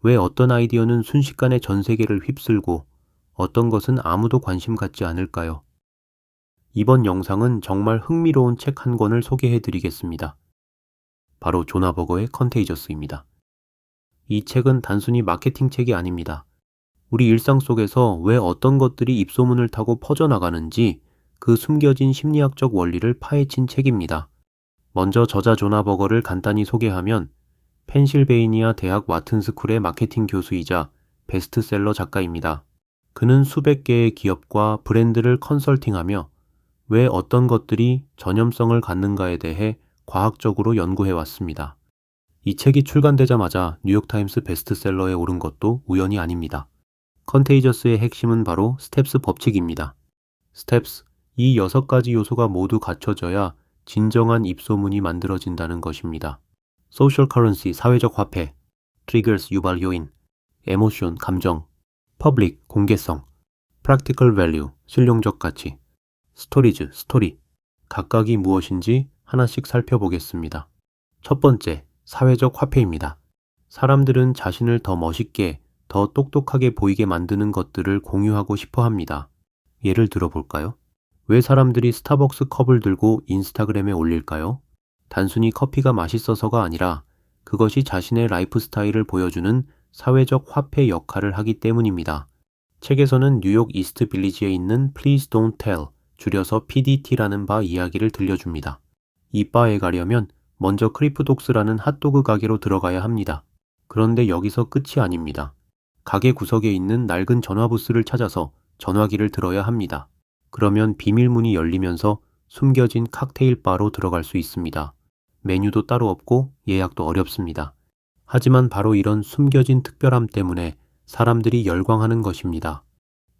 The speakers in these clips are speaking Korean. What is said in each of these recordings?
왜 어떤 아이디어는 순식간에 전 세계를 휩쓸고 어떤 것은 아무도 관심 갖지 않을까요? 이번 영상은 정말 흥미로운 책 한 권을 소개해 드리겠습니다. 바로 조나 버거의 컨테이저스입니다. 이 책은 단순히 마케팅 책이 아닙니다. 우리 일상 속에서 왜 어떤 것들이 입소문을 타고 퍼져나가는지 그 숨겨진 심리학적 원리를 파헤친 책입니다. 먼저 저자 조나 버거를 간단히 소개하면 펜실베이니아 대학 와튼스쿨의 마케팅 교수이자 베스트셀러 작가입니다. 그는 수백 개의 기업과 브랜드를 컨설팅하며 왜 어떤 것들이 전염성을 갖는가에 대해 과학적으로 연구해 왔습니다. 이 책이 출간되자마자 뉴욕타임스 베스트셀러에 오른 것도 우연이 아닙니다. 컨테이저스의 핵심은 바로 스텝스 법칙입니다. 스텝스, 이 6가지 요소가 모두 갖춰져야 진정한 입소문이 만들어진다는 것입니다. 소셜 커런시, 사회적 화폐, 트리거스, 유발 요인, 에모션, 감정, 퍼블릭, 공개성, 프랙티컬 밸류, 실용적 가치, 스토리즈, 스토리, 각각이 무엇인지 하나씩 살펴보겠습니다. 첫 번째, 사회적 화폐입니다. 사람들은 자신을 더 멋있게, 더 똑똑하게 보이게 만드는 것들을 공유하고 싶어 합니다. 예를 들어볼까요? 왜 사람들이 스타벅스 컵을 들고 인스타그램에 올릴까요? 단순히 커피가 맛있어서가 아니라 그것이 자신의 라이프 스타일을 보여주는 사회적 화폐 역할을 하기 때문입니다. 책에서는 뉴욕 이스트 빌리지에 있는 Please Don't Tell, 줄여서 PDT라는 바 이야기를 들려줍니다. 이 바에 가려면 먼저 크리프독스라는 핫도그 가게로 들어가야 합니다. 그런데 여기서 끝이 아닙니다. 가게 구석에 있는 낡은 전화 부스를 찾아서 전화기를 들어야 합니다. 그러면 비밀문이 열리면서 숨겨진 칵테일 바로 들어갈 수 있습니다. 메뉴도 따로 없고 예약도 어렵습니다. 하지만 바로 이런 숨겨진 특별함 때문에 사람들이 열광하는 것입니다.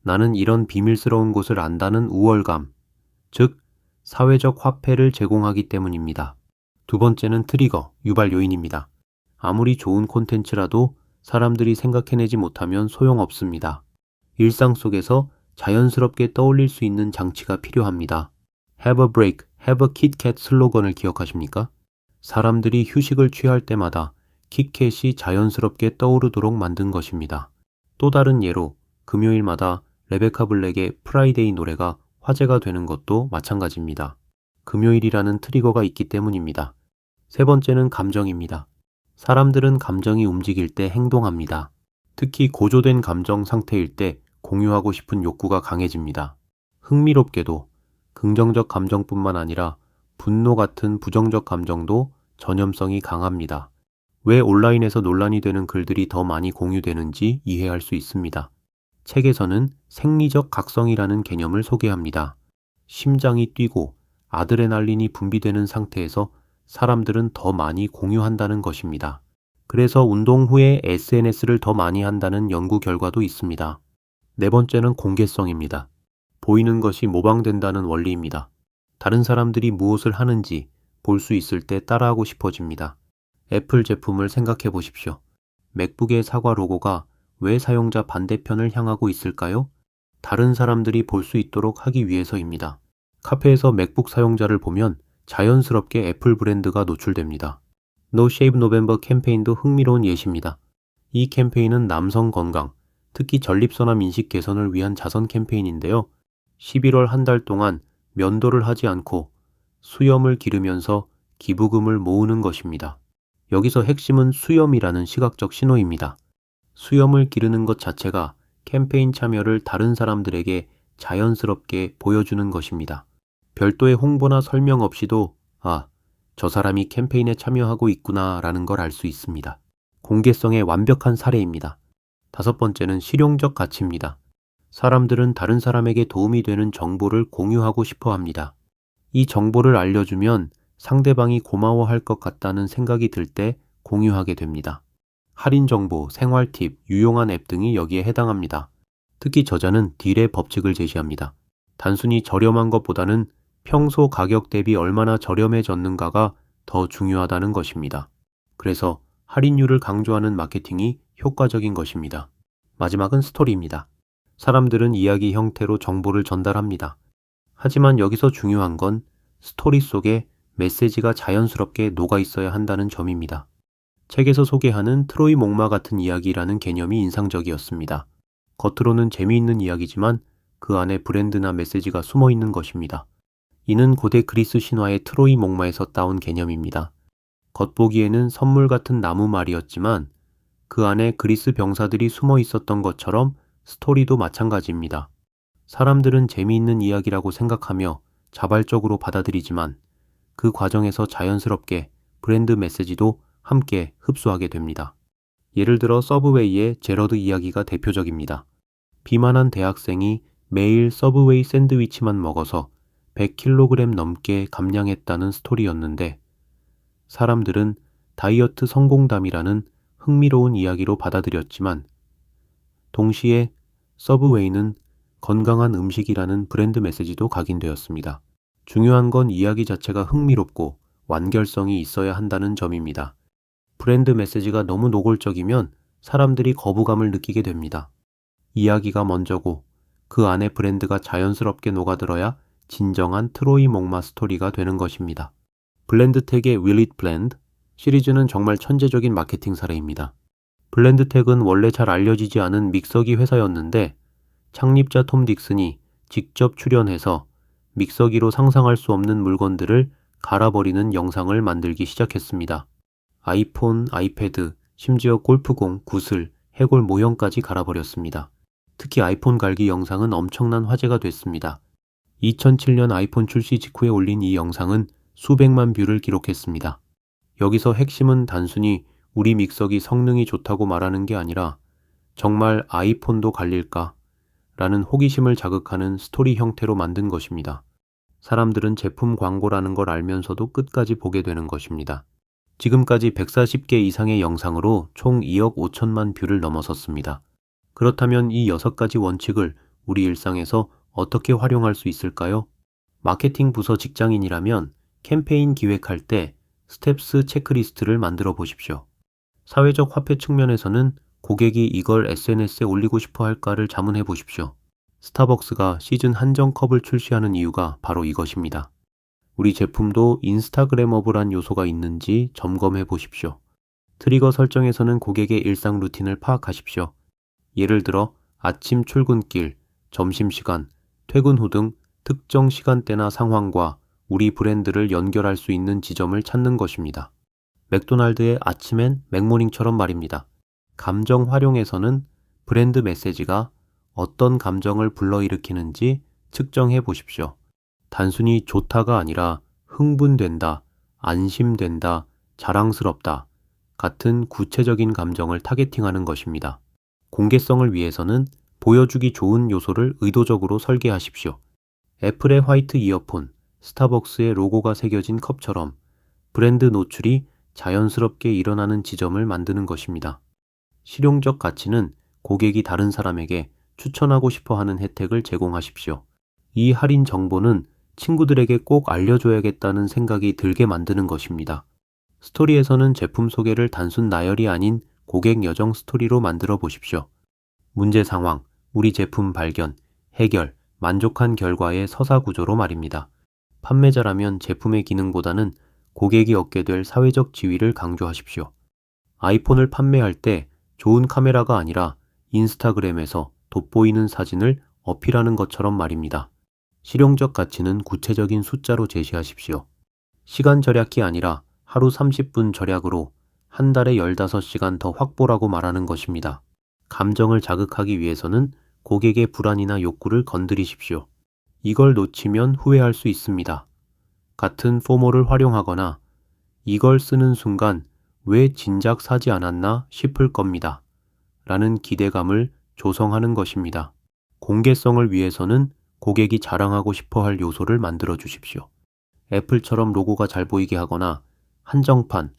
나는 이런 비밀스러운 곳을 안다는 우월감, 즉 사회적 화폐를 제공하기 때문입니다. 두 번째는 트리거, 유발 요인입니다. 아무리 좋은 콘텐츠라도 사람들이 생각해내지 못하면 소용없습니다. 일상 속에서 자연스럽게 떠올릴 수 있는 장치가 필요합니다. Have a break, have a Kit Kat 슬로건을 기억하십니까? 사람들이 휴식을 취할 때마다 킷캣이 자연스럽게 떠오르도록 만든 것입니다. 또 다른 예로 금요일마다 레베카 블랙의 프라이데이 노래가 화제가 되는 것도 마찬가지입니다. 금요일이라는 트리거가 있기 때문입니다. 세 번째는 감정입니다. 사람들은 감정이 움직일 때 행동합니다. 특히 고조된 감정 상태일 때 공유하고 싶은 욕구가 강해집니다. 흥미롭게도 긍정적 감정뿐만 아니라 분노 같은 부정적 감정도 전염성이 강합니다. 왜 온라인에서 논란이 되는 글들이 더 많이 공유되는지 이해할 수 있습니다. 책에서는 생리적 각성이라는 개념을 소개합니다. 심장이 뛰고 아드레날린이 분비되는 상태에서 사람들은 더 많이 공유한다는 것입니다. 그래서 운동 후에 SNS를 더 많이 한다는 연구 결과도 있습니다. 네 번째는 공개성입니다. 보이는 것이 모방된다는 원리입니다. 다른 사람들이 무엇을 하는지 볼 수 있을 때 따라하고 싶어집니다. 애플 제품을 생각해 보십시오. 맥북의 사과 로고가 왜 사용자 반대편을 향하고 있을까요? 다른 사람들이 볼 수 있도록 하기 위해서입니다. 카페에서 맥북 사용자를 보면 자연스럽게 애플 브랜드가 노출됩니다. No Shave November 캠페인도 흥미로운 예시입니다. 이 캠페인은 남성 건강, 특히 전립선암 인식 개선을 위한 자선 캠페인인데요. 11월 한 달 동안 면도를 하지 않고 수염을 기르면서 기부금을 모으는 것입니다. 여기서 핵심은 수염이라는 시각적 신호입니다. 수염을 기르는 것 자체가 캠페인 참여를 다른 사람들에게 자연스럽게 보여주는 것입니다. 별도의 홍보나 설명 없이도 저 사람이 캠페인에 참여하고 있구나 라는 걸 알 수 있습니다. 공개성의 완벽한 사례입니다. 다섯 번째는 실용적 가치입니다. 사람들은 다른 사람에게 도움이 되는 정보를 공유하고 싶어 합니다. 이 정보를 알려주면 상대방이 고마워할 것 같다는 생각이 들 때 공유하게 됩니다. 할인 정보, 생활 팁, 유용한 앱 등이 여기에 해당합니다. 특히 저자는 딜의 법칙을 제시합니다. 단순히 저렴한 것보다는 평소 가격 대비 얼마나 저렴해졌는가가 더 중요하다는 것입니다. 그래서 할인율을 강조하는 마케팅이 효과적인 것입니다. 마지막은 스토리입니다. 사람들은 이야기 형태로 정보를 전달합니다. 하지만 여기서 중요한 건 스토리 속에 메시지가 자연스럽게 녹아 있어야 한다는 점입니다. 책에서 소개하는 트로이 목마 같은 이야기라는 개념이 인상적이었습니다. 겉으로는 재미있는 이야기지만 그 안에 브랜드나 메시지가 숨어 있는 것입니다. 이는 고대 그리스 신화의 트로이 목마에서 따온 개념입니다. 겉보기에는 선물 같은 나무 말이었지만 그 안에 그리스 병사들이 숨어 있었던 것처럼 스토리도 마찬가지입니다. 사람들은 재미있는 이야기라고 생각하며 자발적으로 받아들이지만 그 과정에서 자연스럽게 브랜드 메시지도 함께 흡수하게 됩니다. 예를 들어 서브웨이의 제러드 이야기가 대표적입니다. 비만한 대학생이 매일 서브웨이 샌드위치만 먹어서 100kg 넘게 감량했다는 스토리였는데 사람들은 다이어트 성공담이라는 흥미로운 이야기로 받아들였지만 동시에 서브웨이는 건강한 음식이라는 브랜드 메시지도 각인되었습니다. 중요한 건 이야기 자체가 흥미롭고 완결성이 있어야 한다는 점입니다. 브랜드 메시지가 너무 노골적이면 사람들이 거부감을 느끼게 됩니다. 이야기가 먼저고 그 안에 브랜드가 자연스럽게 녹아들어야 진정한 트로이 목마 스토리가 되는 것입니다. 블렌드텍의 Will It Blend 시리즈는 정말 천재적인 마케팅 사례입니다. 블렌드텍은 원래 잘 알려지지 않은 믹서기 회사였는데 창립자 톰 딕슨이 직접 출연해서 믹서기로 상상할 수 없는 물건들을 갈아버리는 영상을 만들기 시작했습니다. 아이폰, 아이패드, 심지어 골프공, 구슬, 해골 모형까지 갈아버렸습니다. 특히 아이폰 갈기 영상은 엄청난 화제가 됐습니다. 2007년 아이폰 출시 직후에 올린 이 영상은 수백만 뷰를 기록했습니다. 여기서 핵심은 단순히 우리 믹서기 성능이 좋다고 말하는 게 아니라 정말 아이폰도 갈릴까? 라는 호기심을 자극하는 스토리 형태로 만든 것입니다. 사람들은 제품 광고라는 걸 알면서도 끝까지 보게 되는 것입니다. 지금까지 140개 이상의 영상으로 총 2억 5천만 뷰를 넘어섰습니다. 그렇다면 이 6가지 원칙을 우리 일상에서 어떻게 활용할 수 있을까요? 마케팅 부서 직장인이라면 캠페인 기획할 때 스텝스 체크리스트를 만들어 보십시오. 사회적 화폐 측면에서는 고객이 이걸 SNS에 올리고 싶어 할까를 자문해 보십시오. 스타벅스가 시즌 한정 컵을 출시하는 이유가 바로 이것입니다. 우리 제품도 인스타그래머블한 요소가 있는지 점검해 보십시오. 트리거 설정에서는 고객의 일상 루틴을 파악하십시오. 예를 들어 아침 출근길, 점심시간, 퇴근 후 등 특정 시간대나 상황과 우리 브랜드를 연결할 수 있는 지점을 찾는 것입니다. 맥도날드의 아침엔 맥모닝처럼 말입니다. 감정 활용에서는 브랜드 메시지가 어떤 감정을 불러일으키는지 측정해 보십시오. 단순히 좋다가 아니라 흥분된다, 안심된다, 자랑스럽다 같은 구체적인 감정을 타겟팅하는 것입니다. 공개성을 위해서는 보여주기 좋은 요소를 의도적으로 설계하십시오. 애플의 화이트 이어폰, 스타벅스의 로고가 새겨진 컵처럼 브랜드 노출이 자연스럽게 일어나는 지점을 만드는 것입니다. 실용적 가치는 고객이 다른 사람에게 추천하고 싶어 하는 혜택을 제공하십시오. 이 할인 정보는 친구들에게 꼭 알려줘야겠다는 생각이 들게 만드는 것입니다. 스토리에서는 제품 소개를 단순 나열이 아닌 고객 여정 스토리로 만들어 보십시오. 문제 상황, 우리 제품 발견, 해결, 만족한 결과의 서사 구조로 말입니다. 판매자라면 제품의 기능보다는 고객이 얻게 될 사회적 지위를 강조하십시오. 아이폰을 판매할 때 좋은 카메라가 아니라 인스타그램에서 돋보이는 사진을 어필하는 것처럼 말입니다. 실용적 가치는 구체적인 숫자로 제시하십시오. 시간 절약이 아니라 하루 30분 절약으로 한 달에 15시간 더 확보라고 말하는 것입니다. 감정을 자극하기 위해서는 고객의 불안이나 욕구를 건드리십시오. 이걸 놓치면 후회할 수 있습니다. 같은 포모를 활용하거나 이걸 쓰는 순간 왜 진작 사지 않았나 싶을 겁니다. 라는 기대감을 조성하는 것입니다. 공개성을 위해서는 고객이 자랑하고 싶어 할 요소를 만들어 주십시오. 애플처럼 로고가 잘 보이게 하거나 한정판,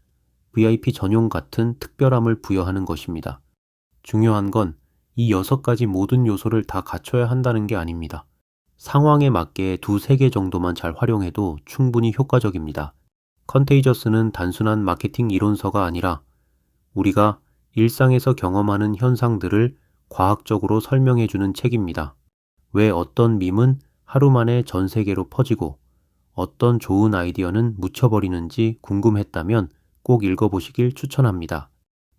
VIP 전용 같은 특별함을 부여하는 것입니다. 중요한 건 이 6가지 모든 요소를 다 갖춰야 한다는 게 아닙니다. 상황에 맞게 2-3개 정도만 잘 활용해도 충분히 효과적입니다. 컨테이저스는 단순한 마케팅 이론서가 아니라 우리가 일상에서 경험하는 현상들을 과학적으로 설명해주는 책입니다. 왜 어떤 밈은 하루 만에 전 세계로 퍼지고 어떤 좋은 아이디어는 묻혀버리는지 궁금했다면 꼭 읽어보시길 추천합니다.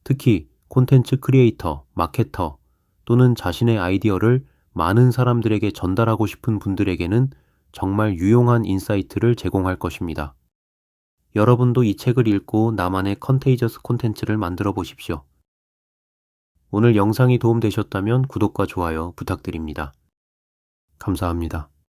특히 콘텐츠 크리에이터, 마케터 또는 자신의 아이디어를 많은 사람들에게 전달하고 싶은 분들에게는 정말 유용한 인사이트를 제공할 것입니다. 여러분도 이 책을 읽고 나만의 컨테이저스 콘텐츠를 만들어 보십시오. 오늘 영상이 도움되셨다면 구독과 좋아요 부탁드립니다. 감사합니다.